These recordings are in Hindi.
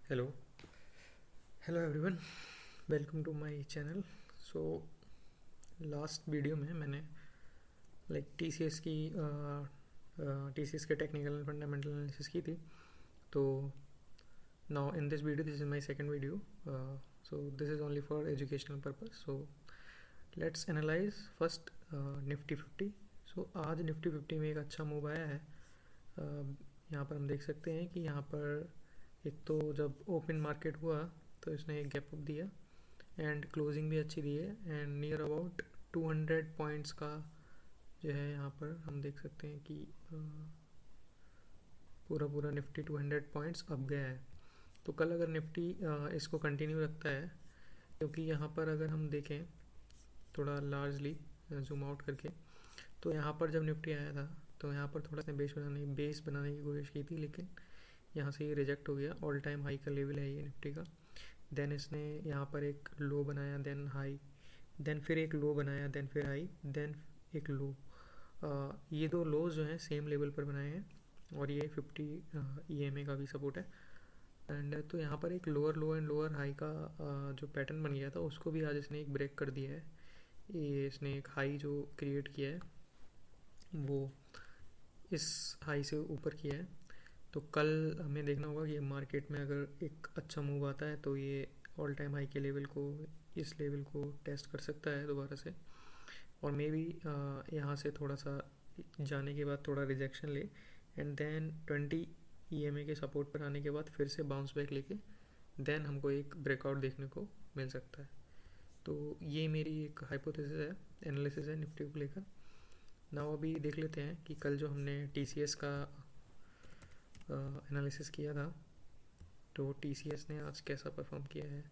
Hello hello everyone, welcome to my channel. So last video में मैंने टीसीएस की टीसीएस के टेक्निकल एंड फंडामेंटल एनालिसिस की थी। तो now in this video, this is my second video. So this is only for educational purpose. So let's analyse first Nifty 50। सो आज निफ्टी 50 में एक अच्छा मूव आया है। यहाँ पर हम देख सकते हैं कि यहाँ पर एक तो जब ओपन मार्केट हुआ तो इसने एक गैप अप दिया एंड क्लोजिंग भी अच्छी दी है एंड नियर अबाउट 200 पॉइंट्स का जो है यहाँ पर हम देख सकते हैं कि पूरा निफ्टी 200 पॉइंट्स अप गया है। तो कल अगर निफ्टी इसको कंटिन्यू रखता है, क्योंकि यहाँ पर अगर हम देखें थोड़ा लार्जली जूम आउट करके, तो यहाँ पर जब निफ्टी आया था तो यहाँ पर थोड़ा सा बेस बनाने की कोशिश की थी, लेकिन यहाँ से ये रिजेक्ट हो गया। ऑल टाइम हाई का लेवल है ये निफ्टी का। देन इसने यहाँ पर एक लो बनाया, देन हाई, देन फिर एक लो बनाया, देन फिर हाई, देन एक लो। ये दो लोज जो हैं सेम लेवल पर बनाए हैं और ये 50 EMA का भी सपोर्ट है। एंड तो यहाँ पर एक lower low and lower high का जो पैटर्न बन गया था उसको भी आज इसने एक ब्रेक कर दिया है। ये इसने एक हाई जो क्रिएट किया है वो इस हाई से ऊपर किया है। तो कल हमें देखना होगा कि मार्केट में अगर एक अच्छा मूव आता है तो ये ऑल टाइम हाई के लेवल को, इस लेवल को टेस्ट कर सकता है दोबारा से, और मे बी यहाँ से थोड़ा सा जाने के बाद थोड़ा रिजेक्शन ले एंड देन 20 EMA के सपोर्ट पर आने के बाद फिर से बाउंस बैक लेके देन हमको एक ब्रेकआउट देखने को मिल सकता है। तो ये मेरी एक हाइपोथेसिस है, एनालिसिस है निफ्टी को लेकर। नाउ अभी देख लेते हैं कि कल जो हमने TCS का एनालिसिस किया था तो TCS ने आज कैसा परफॉर्म किया है।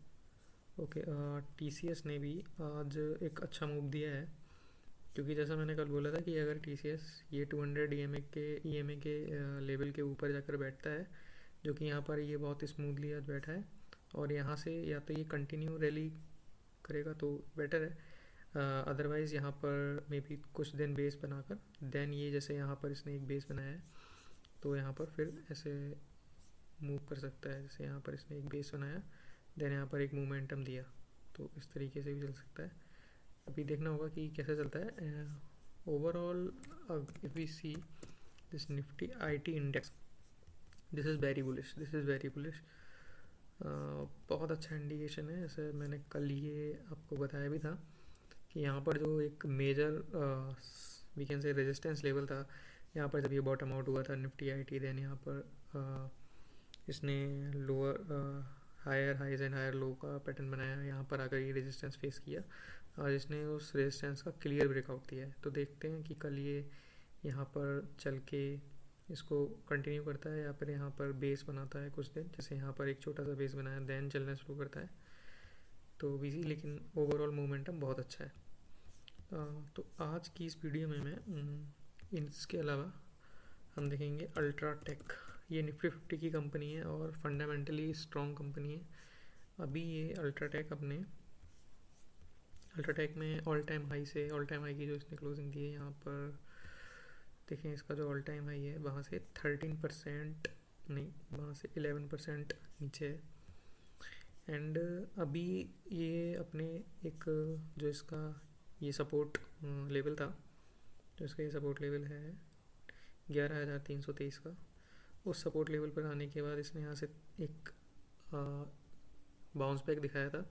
ओके, TCS ने भी आज एक अच्छा मूव दिया है, क्योंकि जैसा मैंने कल बोला था कि अगर TCS ये 200 EMA के लेवल के ऊपर जाकर बैठता है, जो कि यहाँ पर ये बहुत स्मूथली आज बैठा है, और यहाँ से या तो ये कंटिन्यू रैली करेगा तो बेटर है, अदरवाइज़ यहाँ पर मे बी कुछ दिन बेस बनाकर देन ये जैसे यहाँ पर इसने एक बेस बनाया है तो यहाँ पर फिर ऐसे मूव कर सकता है। जैसे यहाँ पर इसने एक बेस बनाया, देन यहाँ पर एक मोमेंटम दिया, तो इस तरीके से भी चल सकता है। अभी देखना होगा कि कैसे चलता है। Overall if we see this Nifty IT index, this is very bullish, this is very bullish. बहुत अच्छा इंडिकेशन है। जैसे मैंने कल ये आपको बताया भी था कि यहाँ पर जो एक major we can say resistance level था, यहाँ पर जब ये बॉटम आउट हुआ था निफ्टी IT, देन यहाँ पर इसने lower higher highs and higher low का पैटर्न बनाया, यहाँ पर आकर ये रेजिस्टेंस फेस किया और इसने उस रेजिस्टेंस का क्लियर ब्रेकआउट दिया है। तो देखते हैं कि कल ये यहाँ पर चल के इसको कंटिन्यू करता है या फिर यहाँ पर बेस बनाता है कुछ दिन, जैसे यहाँ पर एक छोटा सा बेस बनाया देन चलना शुरू करता है। तो बिजी, लेकिन ओवरऑल मोमेंटम बहुत अच्छा है। तो आज की इस वीडियो में मैं इसके अलावा हम देखेंगे अल्ट्राटेक। ये निफ्टी 50 की कंपनी है और फंडामेंटली स्ट्रॉन्ग कंपनी है। अभी ये अल्ट्राटेक में ऑल टाइम हाई से, ऑल टाइम हाई की जो इसने क्लोजिंग दी है, यहाँ पर देखें इसका जो ऑल टाइम हाई है वहाँ से 13% नहीं, वहाँ से 11% नीचे है। एंड अभी ये अपने एक जो इसका ये सपोर्ट लेवल था, जो इसका ये सपोर्ट लेवल है 11,323 का, उस सपोर्ट लेवल पर आने के बाद इसने यहाँ से एक बाउंस बैक दिखाया था,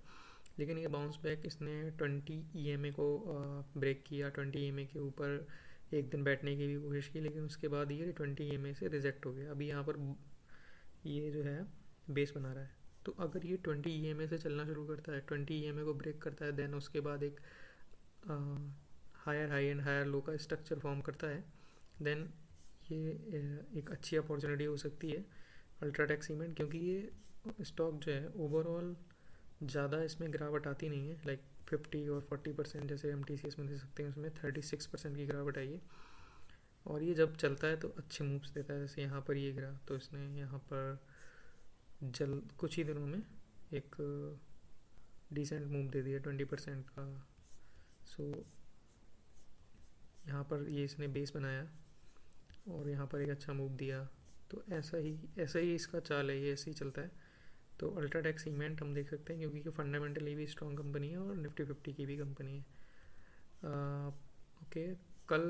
लेकिन ये बाउंस बैक इसने 20 EMA को ब्रेक किया। 20 EMA के ऊपर एक दिन बैठने की भी कोशिश की, लेकिन उसके बाद ये 20 EMA से रिजेक्ट हो गया। अभी यहाँ पर ये जो है बेस बना रहा है। तो अगर ये 20 EMA से चलना शुरू करता है, 20 EMA को ब्रेक करता है, देन उसके बाद एक higher high and higher low का स्ट्रक्चर फॉर्म करता है, देन ये एक अच्छी अपॉर्चुनिटी हो सकती है अल्ट्राटेक सीमेंट, क्योंकि ये स्टॉक जो है ओवरऑल ज़्यादा इसमें गिरावट आती नहीं है। 50 और 40% जैसे हम TCS में दे सकते हैं, उसमें 36% की गिरावट आई है, और ये जब चलता है तो अच्छे मूव्स देता है। जैसे यहाँ पर ये गिरा तो इसने यहाँ पर कुछ ही दिनों में एक डिसेंट मूव दे दिया 20% का। सो यहाँ पर ये इसने बेस बनाया और यहाँ पर एक अच्छा मूव दिया। तो ऐसा ही इसका चाल है, ये ऐसे ही चलता है। तो अल्ट्राटेक सीमेंट हम देख सकते हैं क्योंकि फंडामेंटली भी स्ट्रॉन्ग कंपनी है और निफ्टी 50 की भी कंपनी है। ओके, कल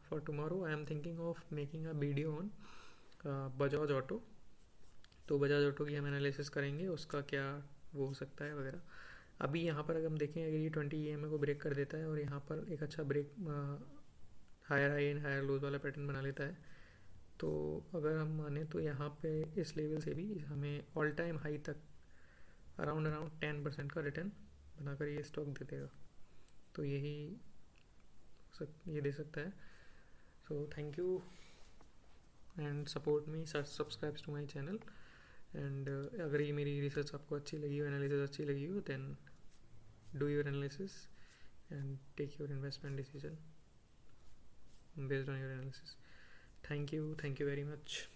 for tomorrow I am thinking of making a video on Bajaj auto. तो बजाज ऑटो की हम एनालिसिस करेंगे, उसका क्या वो हो सकता है वगैरह। अभी यहाँ पर अगर हम देखें, अगर ये 20 EMA को ब्रेक कर देता है और यहाँ पर एक अच्छा break higher high and higher lows वाला पैटर्न बना लेता है, तो अगर हम माने तो यहाँ पे इस लेवल से भी हमें ऑल टाइम हाई तक अराउंड 10% का रिटर्न बनाकर ये स्टॉक दे देगा। तो यही ये दे सकता है। So thank you and support me, subscribe to my channel. And अगर ये मेरी रिसर्च आपको अच्छी लगी हो, एनालिसिस अच्छी लगी हो, then do your analysis and take your investment decision based on your analysis. Thank you very much.